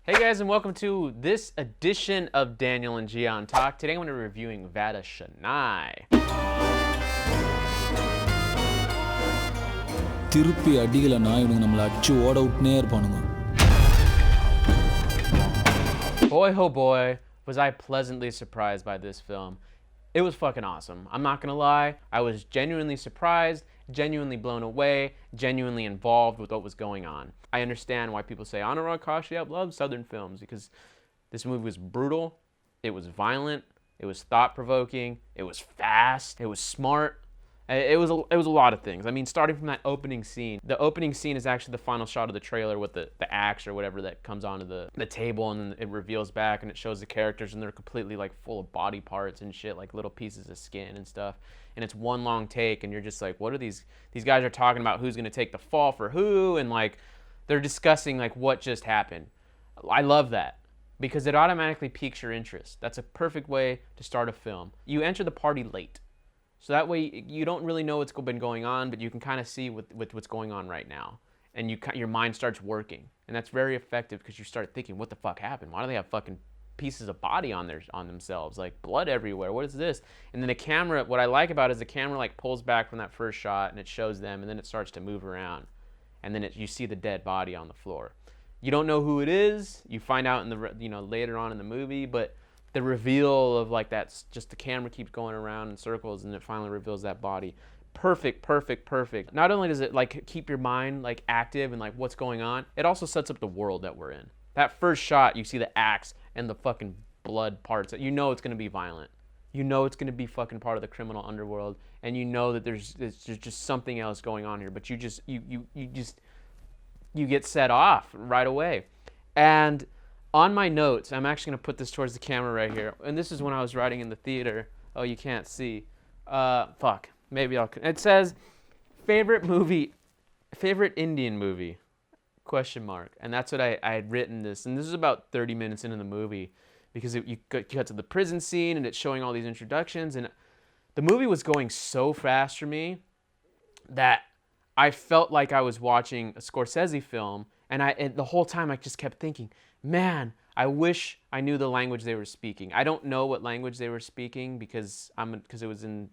Hey guys, and welcome to this edition of Daniel and Gian Talk. Today I'm going to be reviewing Vada Chennai. திருப்பி அடிகளனா இவனுங்க நம்மள அடிச்சு ஓட விட்டுனே இருப்பானுங்க. Boy, oh boy, was I pleasantly surprised by this film. It was fucking awesome. I'm not going to lie. I was genuinely surprised, genuinely blown away, genuinely involved with what was going on. I understand why people say Anurag Kashyap loves Southern films because this movie was brutal, it was violent, it was thought-provoking, it was fast, it was smart. It was a lot of things. I mean, starting from that opening scene. The opening scene is actually the final shot of the trailer with the axe or whatever that comes onto the table, and then it reveals back and it shows the characters and they're completely like full of body parts and shit, like little pieces of skin and stuff. And it's one long take and you're just like, what are these guys are talking about who's gonna take the fall for who, and like they're discussing like what just happened. I love that because it automatically piques your interest. That's a perfect way to start a film. You enter the party late. So that way you don't really know what's been going on, but you can kind of see what's going on right now. And your mind starts working. And that's very effective because you start thinking, what the fuck happened? Why do they have fucking pieces of body on themselves? Like blood everywhere. What is this? And then the camera, what I like about it is the camera like pulls back from that first shot and it shows them, and then it starts to move around. And then you see the dead body on the floor. You don't know who it is. You find out later on in the movie, but the reveal of like that's just the camera keeps going around in circles and it finally reveals that body. Perfect. Not only does it like keep your mind like active and like what's going on, it also sets up the world that we're in. That first shot, you see the axe and the fucking blood parts. You know it's gonna be violent. You know it's gonna be fucking part of the criminal underworld, and you know that there's just something else going on here. But you get set off right away. And on my notes, I'm actually going to put this towards the camera right here. And this is when I was writing in the theater. Oh, you can't see. Fuck. Maybe I'll... It says, favorite Indian movie? Question mark. And that's what I had written this. And this is about 30 minutes into the movie. Because you cut to the prison scene, and it's showing all these introductions. And the movie was going so fast for me that I felt like I was watching a Scorsese film. And the whole time I just kept thinking, man, I wish I knew the language they were speaking. I don't know what language they were speaking because it was in,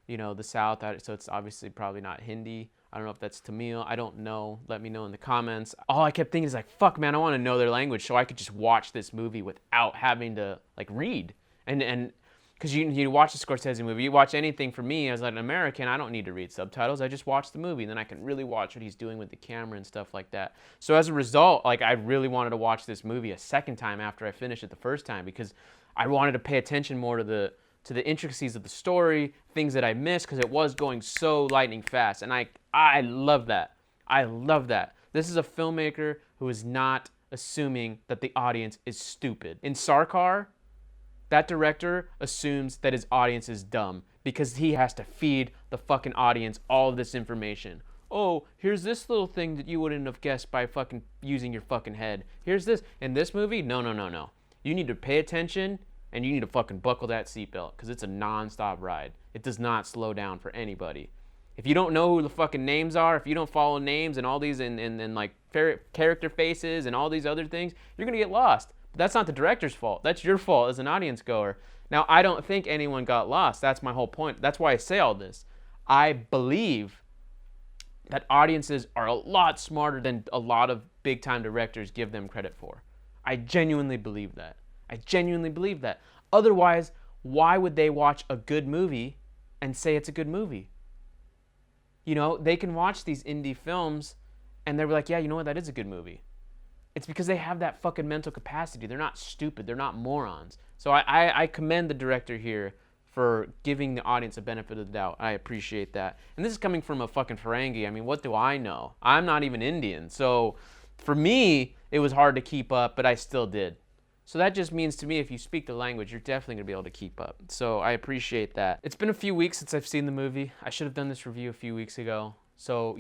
the South, so it's obviously probably not Hindi. I don't know if that's Tamil. I don't know. Let me know in the comments. All I kept thinking is like, fuck, man, I want to know their language so I could just watch this movie without having to like read. And because you watch a Scorsese movie, you watch anything. For me as an American, I don't need to read subtitles. I just watch the movie, and then I can really watch what he's doing with the camera and stuff like that. So as a result, like I really wanted to watch this movie a second time after I finished it the first time because I wanted to pay attention more to the intricacies of the story, things that I missed because it was going so lightning fast, and I love that. I love that. This is a filmmaker who is not assuming that the audience is stupid. In Sarkar, that director assumes that his audience is dumb because he has to feed the fucking audience all of this information. Oh, here's this little thing that you wouldn't have guessed by fucking using your fucking head. Here's this. In this movie, no. You need to pay attention and you need to fucking buckle that seatbelt because it's a non-stop ride. It does not slow down for anybody. If you don't know who the fucking names are, if you don't follow names and all these and like character faces and all these other things, you're gonna get lost. That's not the director's fault. That's your fault as an audience goer. Now, I don't think anyone got lost. That's my whole point. That's why I say all this. I believe that audiences are a lot smarter than a lot of big-time directors give them credit for. I genuinely believe that. Otherwise, why would they watch a good movie and say it's a good movie? They can watch these indie films and they're like, yeah, you know what? That is a good movie. It's because they have that fucking mental capacity. They're not stupid. They're not morons. So I commend the director here for giving the audience a benefit of the doubt. I appreciate that. And this is coming from a fucking Ferengi. I mean, what do I know? I'm not even Indian. So for me, it was hard to keep up, but I still did. So that just means to me, if you speak the language, you're definitely going to be able to keep up. So I appreciate that. It's been a few weeks since I've seen the movie. I should have done this review a few weeks ago. So,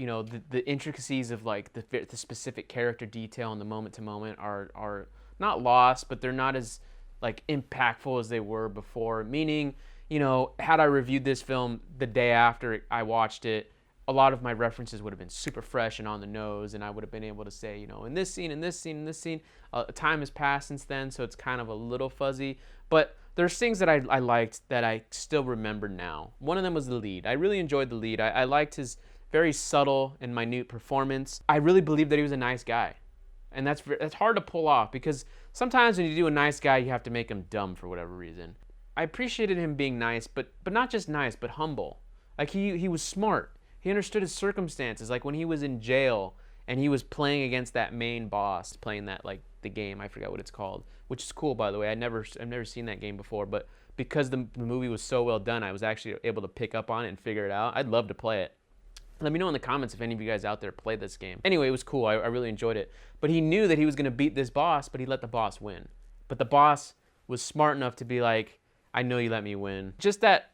the intricacies of like the specific character detail and the moment to moment are not lost, but they're not as like impactful as they were before. Meaning, had I reviewed this film the day after I watched it, a lot of my references would have been super fresh and on the nose, and I would have been able to say, you know, in this scene, in this scene, in this scene. Time has passed since then, so it's kind of a little fuzzy. But there's things that I liked that I still remember now. One of them was the lead. I really enjoyed the lead. I liked his very subtle and minute performance. I really believed that he was a nice guy. And that's hard to pull off, because sometimes when you do a nice guy, you have to make him dumb for whatever reason. I appreciated him being nice, but not just nice, but humble. Like he was smart. He understood his circumstances. Like when he was in jail and he was playing against that main boss, playing that, like, the game, I forgot what it's called, which is cool, by the way. I've never seen that game before, but because the movie was so well done, I was actually able to pick up on it and figure it out. I'd love to play it. Let me know in the comments if any of you guys out there played this game. Anyway, it was cool. I really enjoyed it. But he knew that he was going to beat this boss, but he let the boss win. But the boss was smart enough to be like, I know you let me win. Just that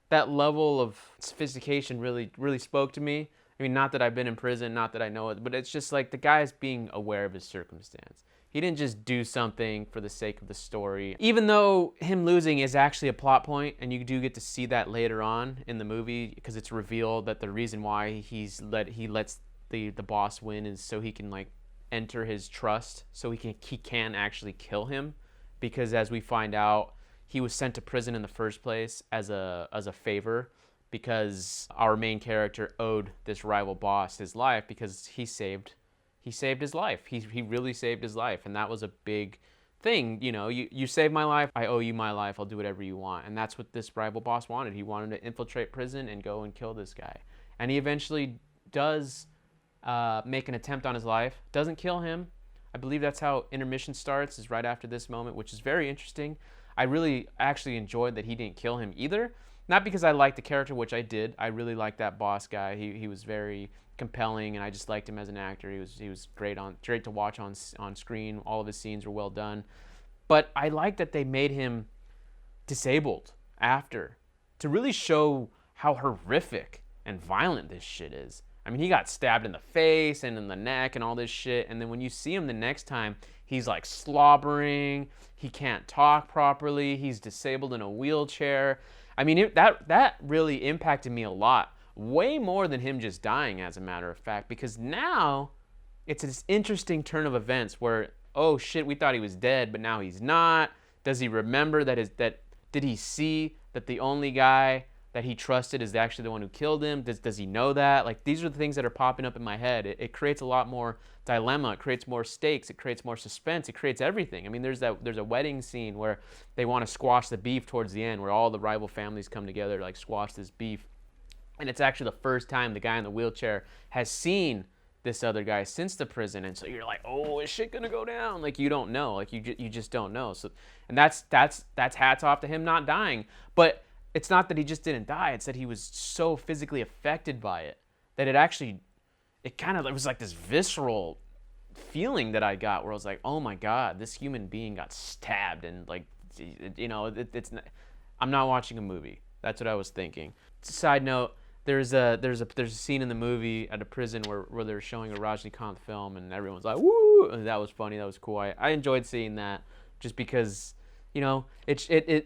level of sophistication really spoke to me. I mean, not that I've been in prison, not that I know it, but it's just like the guy's being aware of his circumstance. He didn't just do something for the sake of the story. Even though him losing is actually a plot point, and you do get to see that later on in the movie, because it's revealed that the reason why he lets the boss win is so he can, like, enter his trust, so he can actually kill him, because as we find out, he was sent to prison in the first place as a favor, because our main character owed this rival boss his life, because he saved his life. He really saved his life, and that was a big thing. You know, you saved my life, I owe you my life, I'll do whatever you want. And that's what this rival boss wanted. He wanted to infiltrate prison and go and kill this guy. And he eventually does make an attempt on his life, doesn't kill him. I believe that's how intermission starts, is right after this moment, which is very interesting. I really actually enjoyed that he didn't kill him either. Not because I liked the character, which I did. I really liked that boss guy. He was very compelling, and I just liked him as an actor. He was great to watch on screen. All of his scenes were well done. But I like that they made him disabled after, to really show how horrific and violent this shit is. I mean, he got stabbed in the face and in the neck and all this shit, and then when you see him the next time, he's like slobbering, he can't talk properly, he's disabled in a wheelchair. I mean, that really impacted me a lot. Way more than him just dying, as a matter of fact, because now it's this interesting turn of events where, oh shit, we thought he was dead, but now he's not. Does he remember did he see that the only guy that he trusted is actually the one who killed him? Does he know that? Like, these are the things that are popping up in my head. It creates a lot more dilemma. It creates more stakes. It creates more suspense. It creates everything. I mean, there's a wedding scene where they want to squash the beef towards the end, where all the rival families come together to, like, squash this beef. And it's actually the first time the guy in the wheelchair has seen this other guy since the prison, and so you're like, oh, is shit gonna go down? Like, you don't know. Like, you just don't know. So, and that's hats off to him not dying. But it's not that he just didn't die. It's that he was so physically affected by it that it was like this visceral feeling that I got, where I was like, oh my God, this human being got stabbed, and, like, you know, I'm not watching a movie. That's what I was thinking. Side note, there's a scene in the movie at a prison where they're showing a Rajnikant film, and everyone's like, woo! And that was funny. That was cool. I enjoyed seeing that, just because, you know, it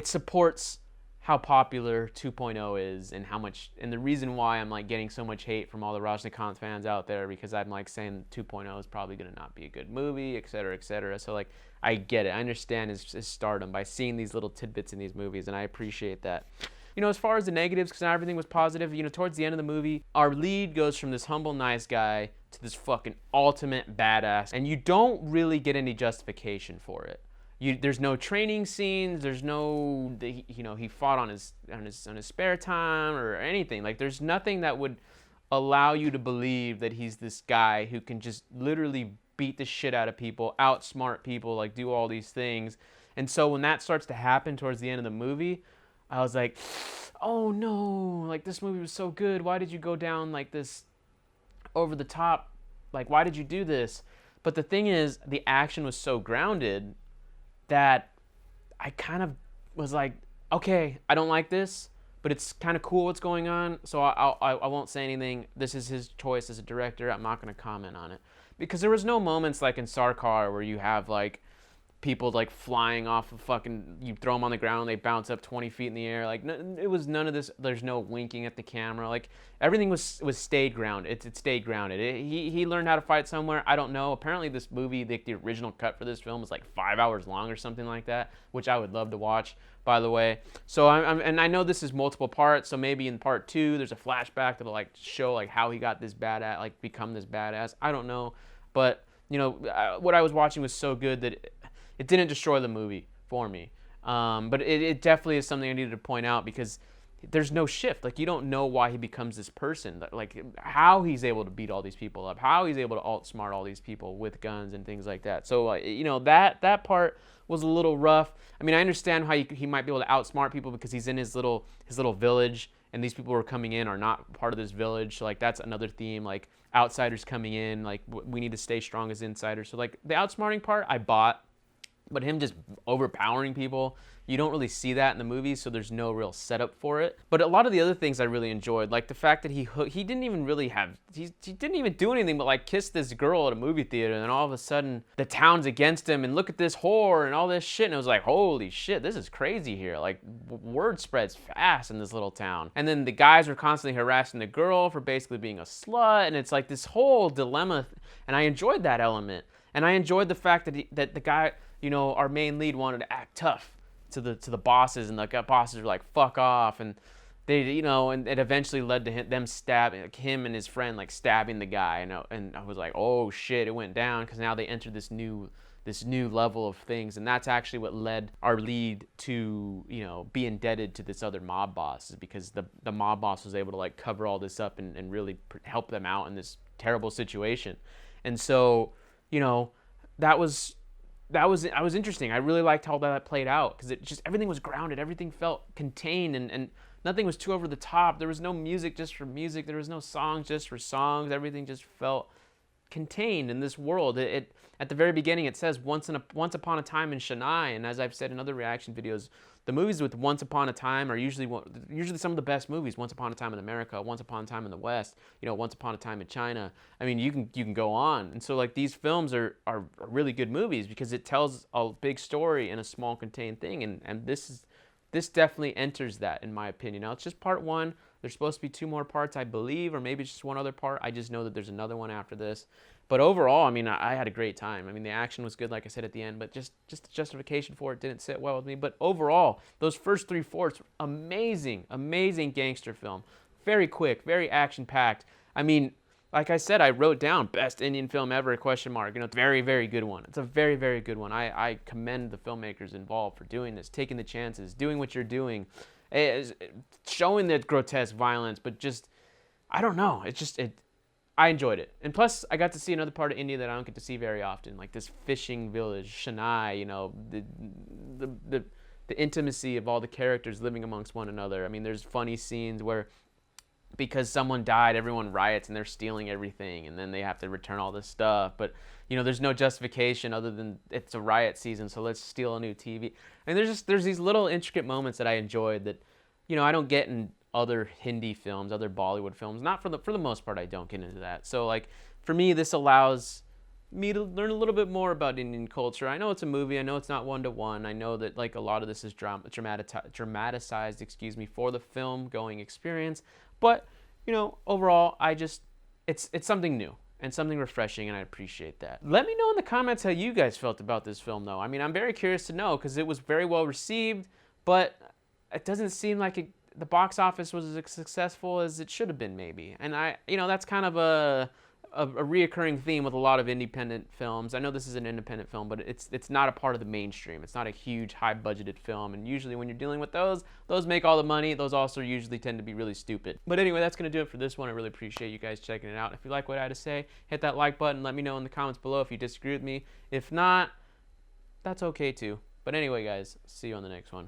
supports how popular 2.0 is, and how much, and the reason why I'm, like, getting so much hate from all the Rajnikant fans out there, because I'm, like, saying 2.0 is probably gonna not be a good movie, etc., etc. So, like, I get it. I understand his stardom by seeing these little tidbits in these movies, and I appreciate that. You know, as far as the negatives, because not everything was positive, you know, towards the end of the movie, our lead goes from this humble, nice guy to this fucking ultimate badass, and you don't really get any justification for it. There's no training scenes. There's no, you know, he fought on his spare time or anything. Like, there's nothing that would allow you to believe that he's this guy who can just literally beat the shit out of people, outsmart people, like, do all these things. And so when that starts to happen towards the end of the movie, I was like, oh no, like, this movie was so good. Why did you go down, like, this over the top? Like, why did you do this? But the thing is, the action was so grounded that I kind of was like, okay, I don't like this, but it's kind of cool what's going on, so I won't say anything. This is his choice as a director. I'm not going to comment on it. Because there was no moments like in Sarkar where you have, like, people like flying off of fucking, you throw them on the ground, they bounce up 20 feet in the air. Like it was none of this. There's no winking at the camera. Like everything was stayed grounded. It stayed grounded. He learned how to fight somewhere. I don't know. Apparently this movie, the original cut for this film was like 5 hours long or something like that, which I would love to watch, by the way. So and I know this is multiple parts, so maybe in part 2 there's a flashback that'll like show like how he got this badass, like become this badass. I don't know, but you know, what I was watching was so good that it didn't destroy the movie for me. But it definitely is something I needed to point out, because there's no shift. Like, you don't know why he becomes this person. Like, how he's able to beat all these people up, how he's able to outsmart all these people with guns and things like that. So, you know, that part was a little rough. I mean, I understand how he might be able to outsmart people because he's in his little village, and these people who are coming in are not part of this village. So, like, that's another theme. Like, outsiders coming in, like, we need to stay strong as insiders. So, like, the outsmarting part, I bought. But him just overpowering people, you don't really see that in the movies, so there's no real setup for it. But a lot of the other things I really enjoyed, like the fact that he didn't even really have, he didn't even do anything but like kiss this girl at a movie theater, and then all of a sudden the town's against him, and look at this whore and all this shit, and it was like, holy shit, this is crazy here. Like, word spreads fast in this little town. And then the guys were constantly harassing the girl for basically being a slut, and it's like this whole dilemma, and I enjoyed that element. And I enjoyed the fact that the guy, you know, our main lead wanted to act tough to the bosses, and the bosses were like, fuck off, and they, you know, and it eventually led to them stabbing, like him and his friend, like stabbing the guy, and I was like, oh shit, it went down, because now they entered this new level of things, and that's actually what led our lead to, you know, be indebted to this other mob boss, is because the mob boss was able to like cover all this up and really help them out in this terrible situation. And so, you know, that was interesting. I really liked how that played out, because it just, everything was grounded, everything felt contained, and nothing was too over the top. There was no music just for music, there was no songs just for songs. Everything just felt contained in this world. It at the very beginning it says once upon a time in Chennai, and as I've said in other reaction videos, the movies with Once Upon a Time are usually some of the best movies. Once Upon a Time in America, Once Upon a Time in the West, you know, Once Upon a Time in China. I mean, you can go on. And so like these films are really good movies because it tells a big story in a small contained thing, and this definitely enters that, in my opinion. Now, it's just part 1. There's supposed to be 2 more parts, I believe, or maybe it's just one other part. I just know that there's another one after this. But overall, I mean, I had a great time. I mean, the action was good, like I said at the end, but just the justification for it didn't sit well with me. But overall, those first 3/4, amazing gangster film. Very quick, very action-packed. I mean, like I said, I wrote down best Indian film ever, ? You know, it's a very, very good one. It's a very, very good one. I commend the filmmakers involved for doing this, taking the chances, doing what you're doing, showing the grotesque violence, but just, I don't know. I enjoyed it. And plus, I got to see another part of India that I don't get to see very often, like this fishing village, Chennai, you know, the intimacy of all the characters living amongst one another. I mean, there's funny scenes where, because someone died, everyone riots and they're stealing everything, and then they have to return all this stuff. But, you know, there's no justification other than it's a riot season, so let's steal a new TV. And there's these little intricate moments that I enjoyed that, you know, I don't get in other Hindi films, other Bollywood films. Not for the most part, I don't get into that. So, like, for me, this allows me to learn a little bit more about Indian culture. I know it's a movie. I know it's not 1-to-1. I know that, like, a lot of this is dramatized, for the film going experience. But, you know, overall, it's something new and something refreshing, and I appreciate that. Let me know in the comments how you guys felt about this film, though. I mean, I'm very curious to know, because it was very well received, but it doesn't seem like the box office was as successful as it should have been, maybe. And you know, that's kind of a reoccurring theme with a lot of independent films. I know this is an independent film, but it's not a part of the mainstream. It's not a huge, high-budgeted film, and usually when you're dealing with those make all the money. Those also usually tend to be really stupid. But anyway, that's going to do it for this one. I really appreciate you guys checking it out. If you like what I had to say, hit that like button. Let me know in the comments below if you disagree with me. If not, that's okay too. But anyway, guys, see you on the next one.